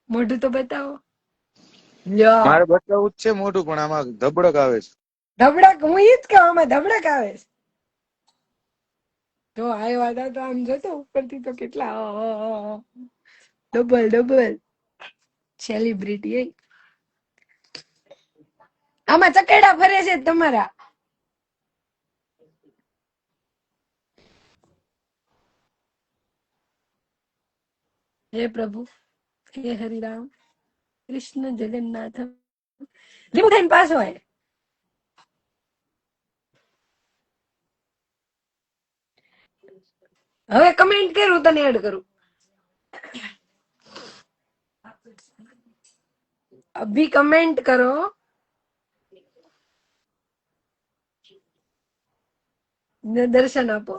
મોઢું તો બતાવો. લ્યો મારે બતાવું જ છે મોઢું, પણ આમાં ધબડક આવે છે. ધબડક, હું ઈ જ કહું, આમાં ધબડક આવે છે. તો આવ્યા હતા તો આમ જતો ઉપરથી તો કેટલા ડબલ ડબલ સેલિબ્રિટી. આમાં ચકેડા ફરે છે તમારા. હે પ્રભુ, હે હરિરામ, કૃષ્ણ જગન્નાથ. ધીમું થઈને પાછો હોય. હવે કમેન્ટ કરું, તને એડ કરું. અભી કમેન્ટ કરો. ને દર્શન આપો.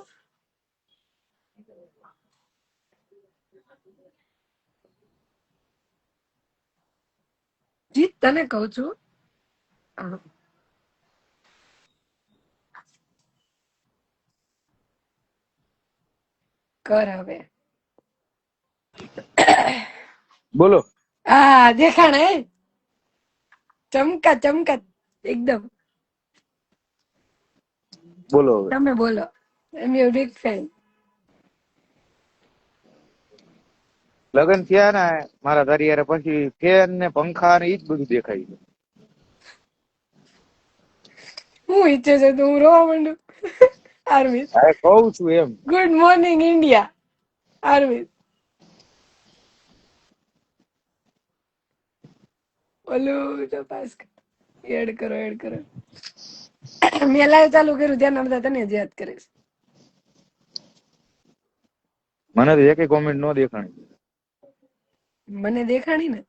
જીત, તને કઉ છું. કર હવે. બોલો. હા દેખાણ હે, ચમકા ચમકા એકદમ. બોલો હવે. તમે બોલો. આઈ એમ બિગ ફેન. લગ્ન થયા ને મારા ધરિયારે પછી ફેન ને પંખા ને ઈ જ બધું દેખાય છે. હું ઈચ્છે છે તો હું રોવા માંડું. આરવી, હવે કહું છું એમ. Good morning India. આરવી, ઓલું તપાસ એડ કરો, એડ કરો. મેં લાઈવ ચાલુ કર્યું, ત્યારના બધા તને જ યાદ કરે છે. મને તો એકે કોમેન્ટ નો દેખાણી. મને દેખાણી ને.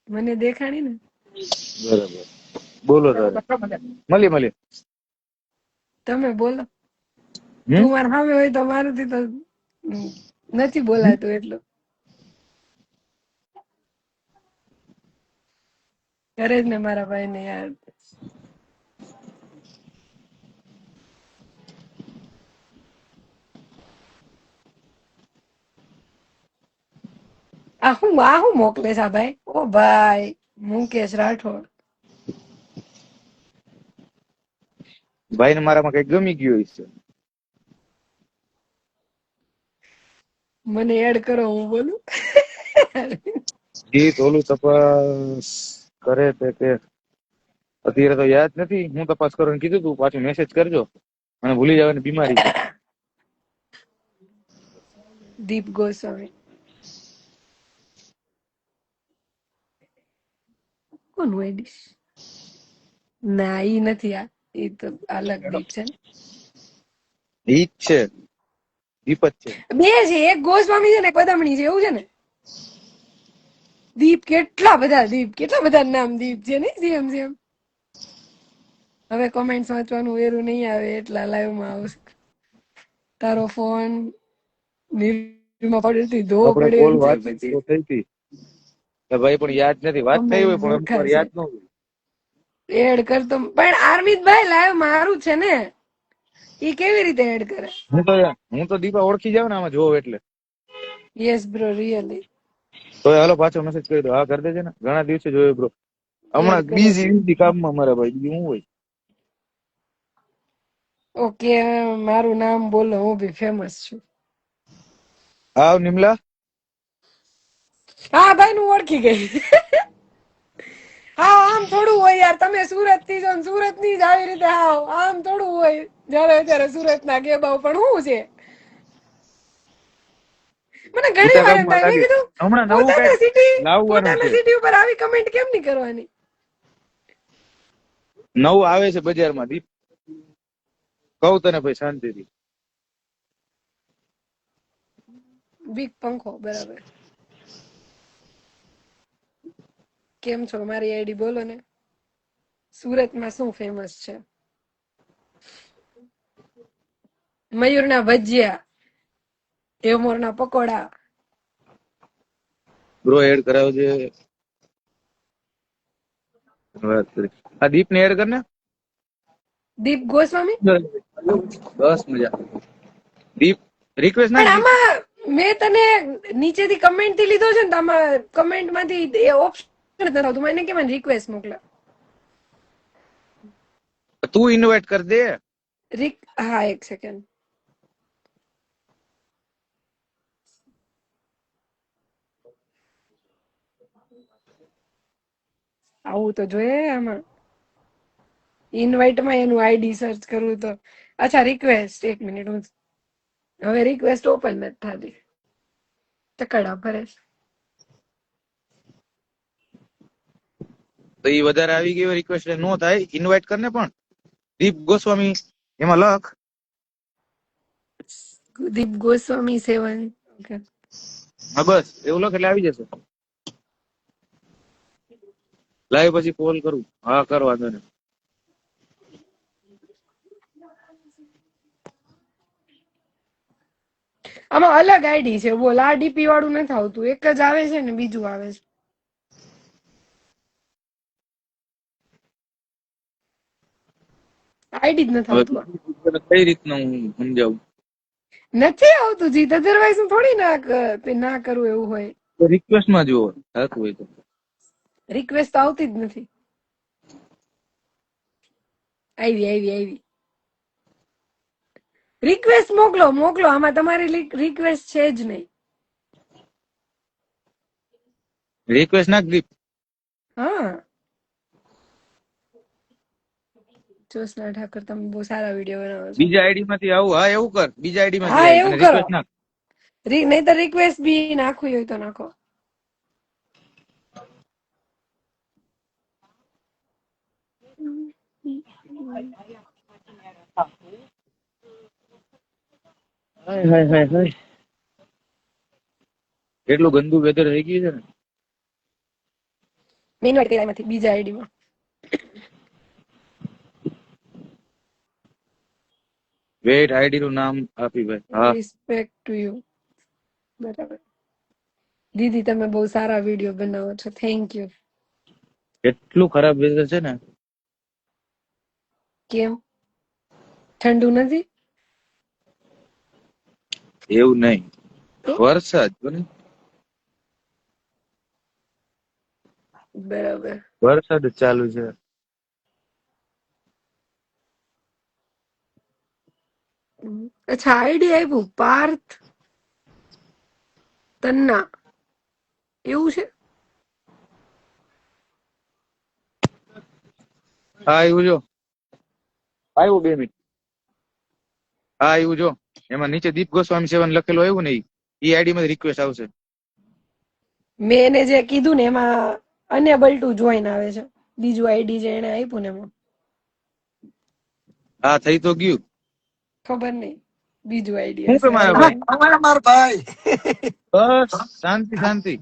મને દેખાણી ને. બરાબર. બોલો તારે. મળી. તમે બોલો. તું મારા સામે હોય તો મારુંથી તો નથી બોલાતું એટલું. કરે જ ને મારા ભાઈ ને યાર. આ હું મોકલે છે આ ભાઈ? ઓ ભાઈ મુકેશ રાઠોડ. ભાઈ ને મારામાં કઈક ગમી ગયું છે. મને એડ કરો, હું બોલું. ગીત ઓલું તપાસ કરે તે અત્યારે તો યાદ નથી. હું તપાસ કરવાનું કીધું તું, પાછું મેસેજ કરજો. મને ભૂલી જવાની બીમારી છે. દીપ ગોસ્વામી. કોણ હોય ડીશ? ના ઈ નથી, આ ઈ તો અલગ દીપ છે. ઈ જ છે, દીપ જ છે. બે છે, એક ગોસ્વામી છે ને એક પદમણી છે, એવું છે ને? દીપ, કેટલા બધા નામ દીપ છે ને સેમ. હવે કોમેન્ટ્સ વાંચવાનું વેરું નહીં આવે એટલા લાઈવમાં આવશે. તારો ફોન નીરમાં પાવડરથી ધોવો આપણે પડે કોલ એમ છે વાત પછી. તો થઈ હતી કે ભાઈ પણ યાદ નથી, વાત થઈ હોય કમેન્ટ પણ અમુક મૂર્ખા વાર છે. યાદ ન હોય. એડ કરતો પણ આરમિતભાઈ લાઈવ મારું છે ને, ઈ કેવી રીતે એડ કરે? હું તો દીપા ઓળખી જાવ ને આમાં જોવ એટલે. Yes bro, really. તો હાલો પાછો મેસેજ કરી દો. હા કરી દેજે ને, ઘણા દિવસે જોયો બ્રો. એડ હમણાં કરો છો. બીજી કામમાં મારા ભાઈ, બીજું શું હોય. ઓકે, મારું નામ બોલો, હું બી ફેમસ છું. આવ નિમલા. હા ભાઈ, હું ઓળખી ગઈ. હા, આમ થોડું હોય યાર, તમે સુરત થી જો, સુરત ની જ આવી રીતે હાવ આમ થોડું હોય. જયારે અત્યારે સુરત ના કેબાવ પણ શું છે? મને ઘણી ઈટા વાર એમ ગામમાં થાય, મેં લાગે કીધું હમણાં નવું કઈક લાવવાનું પોતાના છે. સિટી ઉપર આવી કમેન્ટ કેમ નહીં કરવાની? નવું આવે છે બજારમાં દીપ, કહું તને ભાઈ શાંતિથી. બિગ પંખો, બરાબર. કેમ છો? મારી આઈડી બોલો ને. સુરતમાં શું ફેમસ છે? મયુરના ભજીયા, હેવમોરના પકોડા. બ્રો એડ કરાવજે. વાત કરી આ દીપ ને એડ કર ને. દીપ ગોસ્વામી. બસ મજા. દીપ રિક્વેસ્ટ પણ નાખ દીપ. આમાં મેં તને નીચેથી કમેન્ટ થી લીધો છે ને, તો આમાં કમેન્ટ માંથી એ ઓપ્શન નથી આવતું. મને કેમ રિક્વેસ્ટ મોકલા? તું ઇન્વાઇટ કર દે. હા, એક સેકન્ડ. આવું તો જોઈએ આમાં. ઇનવાઇટમાં એનું આઈડી સર્ચ કરવું તો. અચ્છા, રિક્વેસ્ટ. એક મિનિટ, હું હવે રિક્વેસ્ટ ઓપન નથી થતી. ચકડા ભરે. તો એ વધારે આવી ગઈ રિક્વેસ્ટ નો થાય, ઇન્વાઇટ કર ને. પણ દીપ ગોસ્વામી એમાં લખ. દીપ ગોસ્વામી 7. ઓકે. હા બસ એવું લખ એટલે આવી જશે. લાઈવ પછી કોલ કરું. હા કર, વાંધો નહીં. આમાં અલગ આઈડી છે, બોલ. આ ડીપી વાળું નથી આવતું. એક જ આવે છે ને બીજું આવે છે. આઈડી જ નથી હવે આવતું. તને કઈ રીતના હું સમજાવું? નથી આવતું જીત, અધરવાઇઝ હું થોડી ના કરું એવું હોય. રિક્વેસ્ટ માં જુઓ થતું હોય તો. રિક્વેસ્ટ તો આવતી જ નથી. આવી. રિક્વેસ્ટ મોકલો. આમાં તમારી રિક્વેસ્ટ છે જ નહીં. રિક્વેસ્ટ નાખ દીપ. હા, જ્યોત્સના ઠાકર, તમે બહુ સારા વિડીયો બનાવો છો. બીજા આઈડી માંથી આવું. હા એવું કર, બીજા આઈડી માંથી હા, આવી એવું અને કરો. રિક્વેસ્ટ નાખ. નહીતર રિક્વેસ્ટ બી નાખવી હોય તો નાખો. હાય. એટલું ગંદુ વેધર થઈ ગયું છે ને. મેં ઇન્વાઇટ કર્યા એમાંથી બીજા આઈડીમાં. વેટ, આઈડી નું નામ આપી ભાઈ. હા રિસ્પેક્ટ ટુ યુ. બરાબર. દીદી, તમે બહુ સારા વિડીયો બનાવો છો. Thank you. એટલું ખરાબ વેધર છે ને. કેમ? ઠંડુ નથી? એવું નહીં, તો વરસાદ બરાબર. વરસાદ જ ચાલુ છે. અચ્છા, આઈડી આવ્યું પાર્થ તન્ના, એવું છે? હા આવ્યું જો. આવ્યું 2 મિનિટ. હા આવ્યું જો. એમાં નીચે દીપ ગોસ્વામી 7 લખેલું આવ્યું ને, એ આઈડી માં રિક્વેસ્ટ આવશે. મેં એને જે કીધું ને એમાં અનેબલ ટુ જોઈન આવે છે. બીજું આઈડી જે એને આપ્યું ને એમાં હા થઈ તો ગયું. ખબર નહીં, બીજું આઈડી શું કે હશે. હાલો મારા ભાઈ. ભાઈ? અમારા માર ભાઈ. બસ શાંતિ.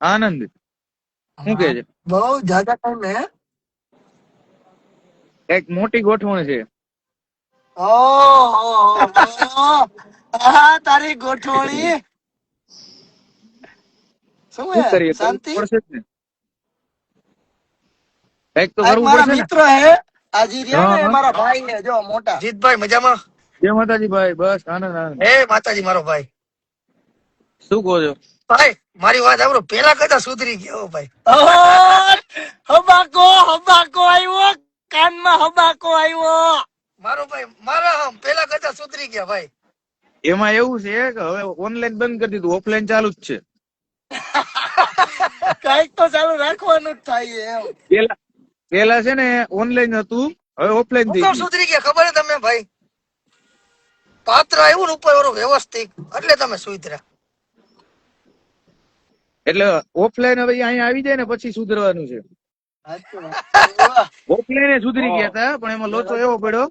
આનંદ શું કે છે? બહુ જાજા ટાઈમ હે. એક મોટી ગોઠવણ છે. ઓહો આ તારી ગોઠવણી શું શું હે? કરીએ, કરવું શાંતિ. પડશે જ ને, કઈક તો આ એક કરવું મારા પડશે ને. મિત્ર હે, આજી રહ્યા ને હા, મારા ભાઈ હે, જો મોટા જીતભાઈ મજામાં. જય માતાજી ભાઈ, બસ આનંદ આનંદ. હે માતાજી મારો ભાઈ. શું કહો છો? ભાઈ મારી વાત સાંભળો, પેલા કરતા સુધરી ગયો ભાઈ. હબાકો હબાકો આવ્યો, કાનમાં હબાકો આવ્યો. મારો ભાઈ મારા પેલા કરતા સુધરી ગયા ભાઈ. એમાં એવું છે કે હવે ઓનલાઈન બંધ કરી દીધું, ઓફલાઈન ચાલુ જ છે. કઈક તો ચાલુ રાખવાનું જ થાય એમ. પેલા પેલા છે ને ઓનલાઈન હતું, હવે ઓફલાઈન થઈ હું ગયું. સુધરી ગયા ખબર હે તમને ભાઈ? પાત્ર આવ્યું ને ઉપર ઓલું વ્યવસ્થિત, એટલે તમે સુધર્યા. એટલે ઓફલાઈન હવે અહીંયા આવી જાય ને પછી સુધરવાનું છે. ઓફલાઈન સુધરી ગયા હતા, પણ એમાં લોચો એવો પડ્યો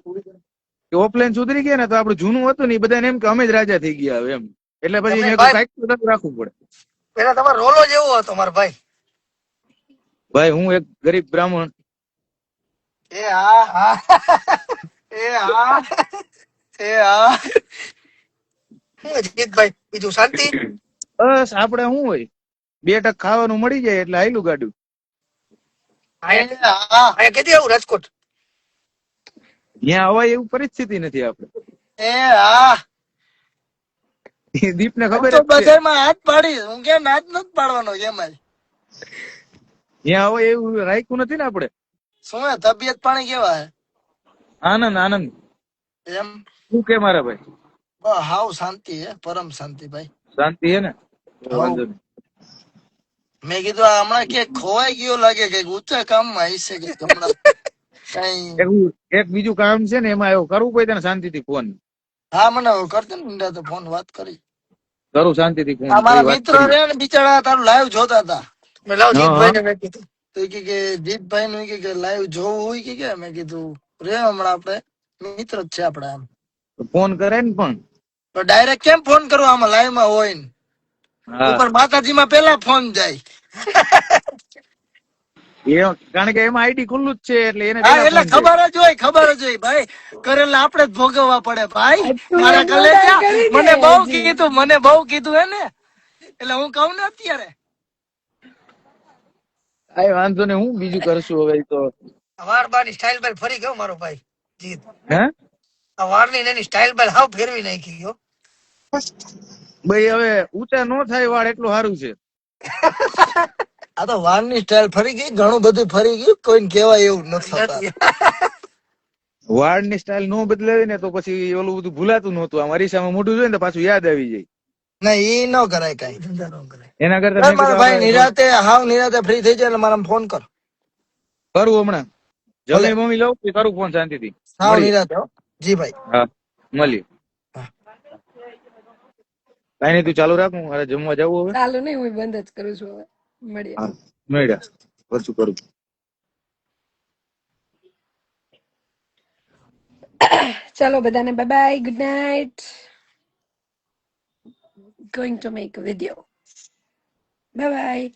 કે ઓફલાઈન સુધરી ગયા ને તો આપણું જૂનું હતું ને એ બધાને એમ કે અમે જ રાજા થઈ ગયા હવે એમ. એટલે પછી મેં કીધું કાંઈક તો ચાલુ રાખવું પડે. પેલા તમારો રોલો જ એવો હતો મારા ભાઈ. ભાઈ હું એક ગરીબ બ્રાહ્મણ. એ હા હા એ હા એ હા. હું જીતભાઈ બીજું શાંતિ? બસ આપણે શું હોય, 2 ટક ખાવાનું મળી જાય એટલે આયલું ગાડું. અહીંયા કેદી આવું રાજકોટ? ત્યાં અવાય એવું પરિસ્થિતિ નથી આપણે. એ હા દીપને ખબર તો જ છે. બજારમાં હાથ પાડી, હું કે હાથ નથી પાડવાનો એમાં. ત્યાં અવાય એવું રાખ્યું નથી ને આપણે. શું હે તબિયત પાણી કેવા હે? આનંદ આનંદ. એમ શું કે મારા ભાઈ? હાવ શાંતિ હે, પરમ શાંતિ ભાઈ. શાંતિ હે ને? વાંધો નહીં. મેં કીધું આ હમણાં કે ખોવાઈ ગયો લાગે કે ઊંચા કામમાં હશે કે હમણાં કઈ. એક બીજું કામ છે ને એમાં એવું કરવું પડે ને શાંતિથી ફોન હા મને કરતો ને તો ફોન વાત કરી કરું શાંતિથી ફોન. આ મારા મિત્ર રે ને બિચારા તારું લાઈવ જોતા હતા. મેં લાવ જીતભાઈ ને મેં કીધું તો કે જીતભાઈ નું કે લાઈવ જોવું હોય કે મેં કીધું રે હમણાં આપણે મિત્ર જ છે આપડે આમ. ફોન કરે ને પણ તો ડાયરેક્ટ કેમ ફોન કરો આમાં લાઈવ માં હોય ને? હા ઉપર માતાજી માં પેલા ફોન જાય. કારણ કે એમાં આઈડી ખુલ્લું જ છે એટલે એને હા પેલા એટલે ફોન જાય. ખબર જ હોય ભાઈ. કરેલા આપણે જ ભોગવવા પડે ભાઈ. તું મારા એમ કલેજા ઉડાન કરી દે મને બહુ હજી. કીધું હે ને એટલે હું કહું ને અત્યારે. કાંઈ વાંધો નહીં, હું બીજું કરશું હવે ઈ તો. વાળ બારની સ્ટાઇલ બાલ ફરી ગયો મારો ભાઈ જીત. હે આ વાળની એની સ્ટાઇલ બાલ હાવ ફેરવી નાખી ગયો. ભાઈ હવે ઊંચા નો થાય વાળ એટલું સારું છે. આ તો વાળની સ્ટાઇલ ફરી ગઈ, ઘણું બધું ફરી ગયું, કોઈને કહેવાય એવું નથી. વાળની સ્ટાઇલ નો બદલાવી ને તો પછી ઓલું બધું ભૂલાતું નહોતું. આમ અરીસામાં મોઢું જોઈને તો પાછું યાદ આવી જાય. ના ઈ ન કરાય કઈ. એના કરતા મેં મારા કીધું ભાઈ આપણે નિરાતે ફ્રી થઈ જાય એટલે મારા ફોન કર. કરું હમણાં જમી મમ્મી લઉં પછી કરું ફોન શાંતિથી. હાવ મળીએ. નિરાતે હો. જી ભાઈ. હા મળીએ. હા. કાંઈ નહીં, તું ચાલુ રાખ, હું મારે જમવા જવું હવે. ચાલુ નહીં, હું બંધ જ કરું છું હવે. મળીએ. હા મળ્યા પછી કરું. ચલો બધાને bye bye, good night. Going to make a video. Bye bye.